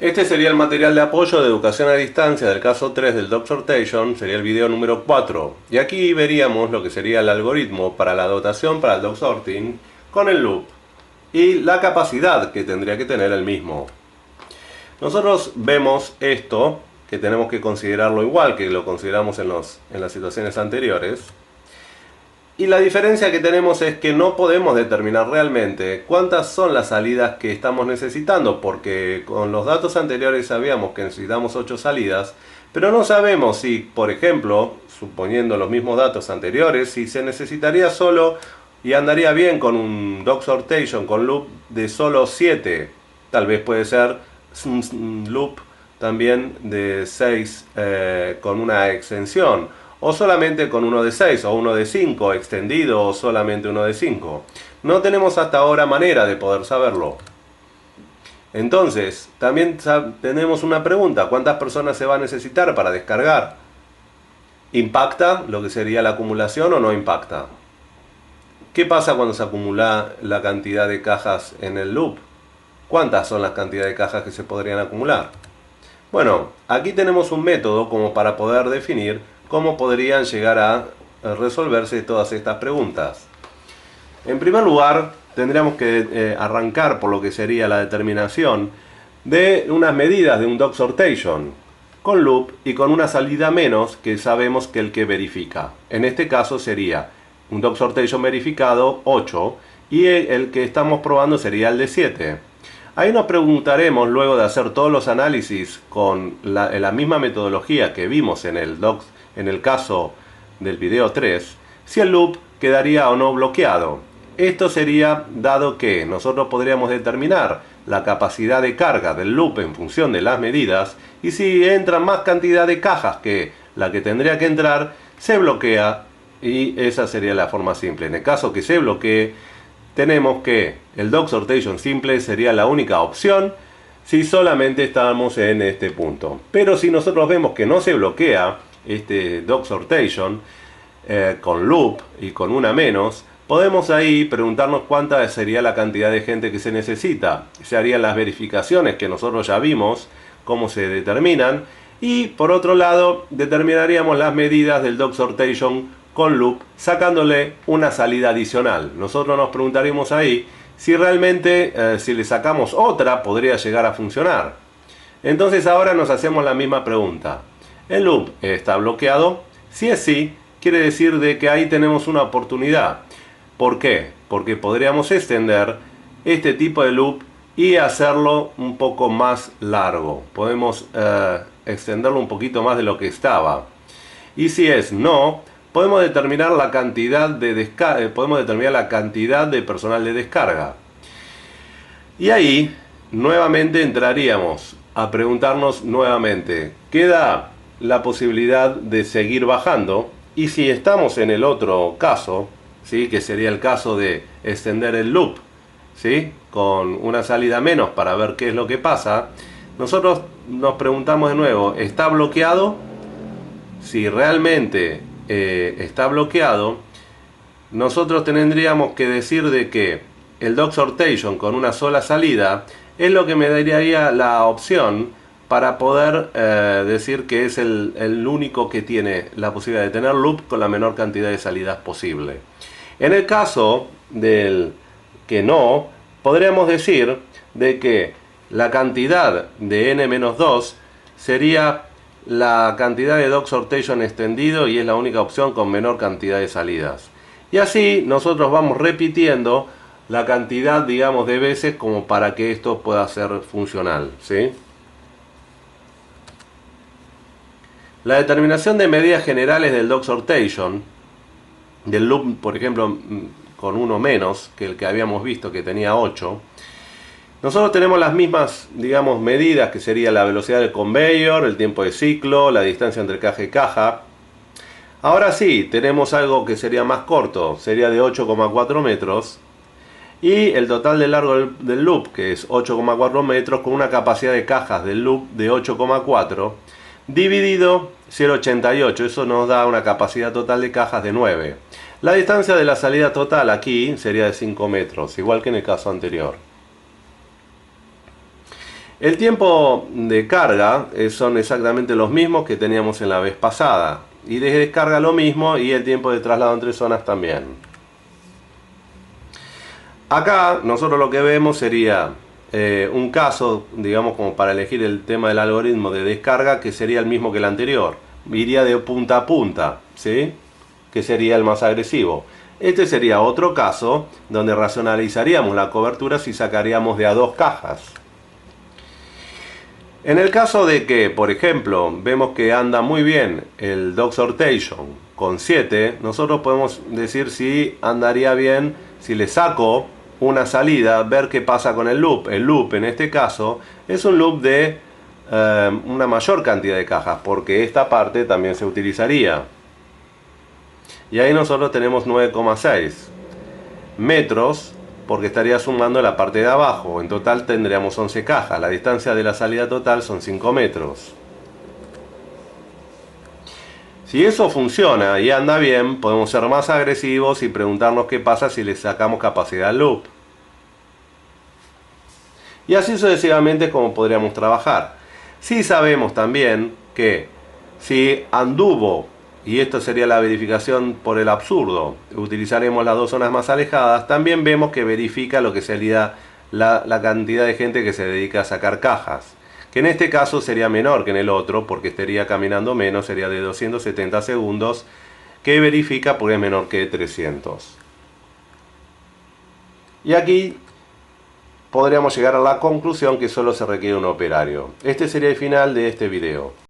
Este sería el material de apoyo de educación a distancia del caso 3 del Dog Sortation, sería el video número 4. Y aquí veríamos lo que sería el algoritmo para la dotación para el Dog Sorting con el loop y la capacidad que tendría que tener el mismo. Nosotros vemos esto, que tenemos que considerarlo igual que lo consideramos en las situaciones anteriores. Y la diferencia que tenemos es que no podemos determinar realmente cuántas son las salidas que estamos necesitando, porque con los datos anteriores sabíamos que necesitamos 8 salidas, pero no sabemos si, por ejemplo, suponiendo los mismos datos anteriores, si se necesitaría solo y andaría bien con un Dog Sortation con loop de solo 7. Tal vez puede ser un loop también de 6 con una extensión, o solamente con uno de 6 o uno de 5 extendido, o solamente uno de 5. No tenemos hasta ahora manera de poder saberlo. Entonces, también tenemos una pregunta: ¿cuántas personas se va a necesitar para descargar? ¿Impacta lo que sería la acumulación o no impacta? ¿Qué pasa cuando se acumula la cantidad de cajas en el loop? ¿Cuántas son las cantidades de cajas que se podrían acumular? Bueno, aquí tenemos un método como para poder definir cómo podrían llegar a resolverse todas estas preguntas. En primer lugar, tendríamos que arrancar por lo que sería la determinación de unas medidas de un Dog Sortation con loop y con una salida menos que sabemos que el que verifica. En este caso sería un Dog Sortation verificado 8 y el que estamos probando sería el de 7. Ahí nos preguntaremos, luego de hacer todos los análisis con la misma metodología que vimos en el caso del video 3, si el loop quedaría o no bloqueado. Esto sería dado que nosotros podríamos determinar la capacidad de carga del loop en función de las medidas, y si entra más cantidad de cajas que la que tendría que entrar, se bloquea, y esa sería la forma simple. En el caso que se bloquee, tenemos que el Dog Sortation simple sería la única opción si solamente estamos en este punto. Pero si nosotros vemos que no se bloquea este Dog Sortation con loop y con una menos, podemos ahí preguntarnos cuánta sería la cantidad de gente que se necesita. Se harían las verificaciones que nosotros ya vimos, cómo se determinan, y por otro lado determinaríamos las medidas del Dog Sortation con loop, sacándole una salida adicional. Nosotros nos preguntaríamos ahí si realmente si le sacamos otra podría llegar a funcionar. Entonces ahora nos hacemos la misma pregunta: ¿el loop está bloqueado? Si es sí, quiere decir de que ahí tenemos una oportunidad. ¿Por qué? Porque podríamos extender este tipo de loop y hacerlo un poco más largo. Podemos extenderlo un poquito más de lo que estaba. Y si es no, podemos determinar la cantidad de personal de descarga. Y ahí nuevamente entraríamos a preguntarnos nuevamente: ¿queda la posibilidad de seguir bajando? Y si estamos en el otro caso, ¿sí?, que sería el caso de extender el loop, ¿sí?, con una salida menos para ver qué es lo que pasa, nosotros nos preguntamos de nuevo: ¿está bloqueado? Si realmente está bloqueado, nosotros tendríamos que decir de que el Dog Sortation con una sola salida es lo que me daría la opción para poder decir que es el único que tiene la posibilidad de tener loop con la menor cantidad de salidas posible. En el caso del que no, podríamos decir de que la cantidad de n-2 sería la cantidad de Dog Sortation extendido, y es la única opción con menor cantidad de salidas. Y así nosotros vamos repitiendo la cantidad, digamos, de veces como para que esto pueda ser funcional, ¿sí? La determinación de medidas generales del Dog Sortation, del loop, por ejemplo, con uno menos que el que habíamos visto que tenía 8, nosotros tenemos las mismas, digamos, medidas, que sería la velocidad del conveyor, el tiempo de ciclo, la distancia entre caja y caja. Ahora sí, tenemos algo que sería más corto, sería de 8,4 metros, y el total de largo del loop, que es 8,4 metros, con una capacidad de cajas del loop de 8,4, dividido 0,88, eso nos da una capacidad total de cajas de 9. La distancia de la salida total aquí sería de 5 metros, igual que en el caso anterior. El tiempo de carga son exactamente los mismos que teníamos en la vez pasada. Y de descarga lo mismo, y el tiempo de traslado entre zonas también. Acá nosotros lo que vemos sería un caso, digamos, como para elegir el tema del algoritmo de descarga, que sería el mismo que el anterior. Iría de punta a punta, ¿sí? Que sería el más agresivo. Este sería otro caso donde racionalizaríamos la cobertura si sacaríamos de a dos cajas. En el caso de que, por ejemplo, vemos que anda muy bien el dog sortation con 7, nosotros podemos decir si andaría bien si le saco una salida, ver qué pasa con el loop. El loop en este caso es un loop de una mayor cantidad de cajas, porque esta parte también se utilizaría. Y ahí nosotros tenemos 9,6 metros, porque estaría sumando la parte de abajo. En total tendríamos 11 cajas. La distancia de la salida total son 5 metros. Si eso funciona y anda bien, podemos ser más agresivos y preguntarnos qué pasa si le sacamos capacidad al loop. Y así sucesivamente es como podríamos trabajar. Si sabemos también que si anduvo, y esto sería la verificación por el absurdo, utilizaremos las dos zonas más alejadas, también vemos que verifica lo que sería la cantidad de gente que se dedica a sacar cajas, que en este caso sería menor que en el otro, porque estaría caminando menos, sería de 270 segundos, que verifica porque es menor que 300. Y aquí podríamos llegar a la conclusión que solo se requiere un operario. Este sería el final de este video.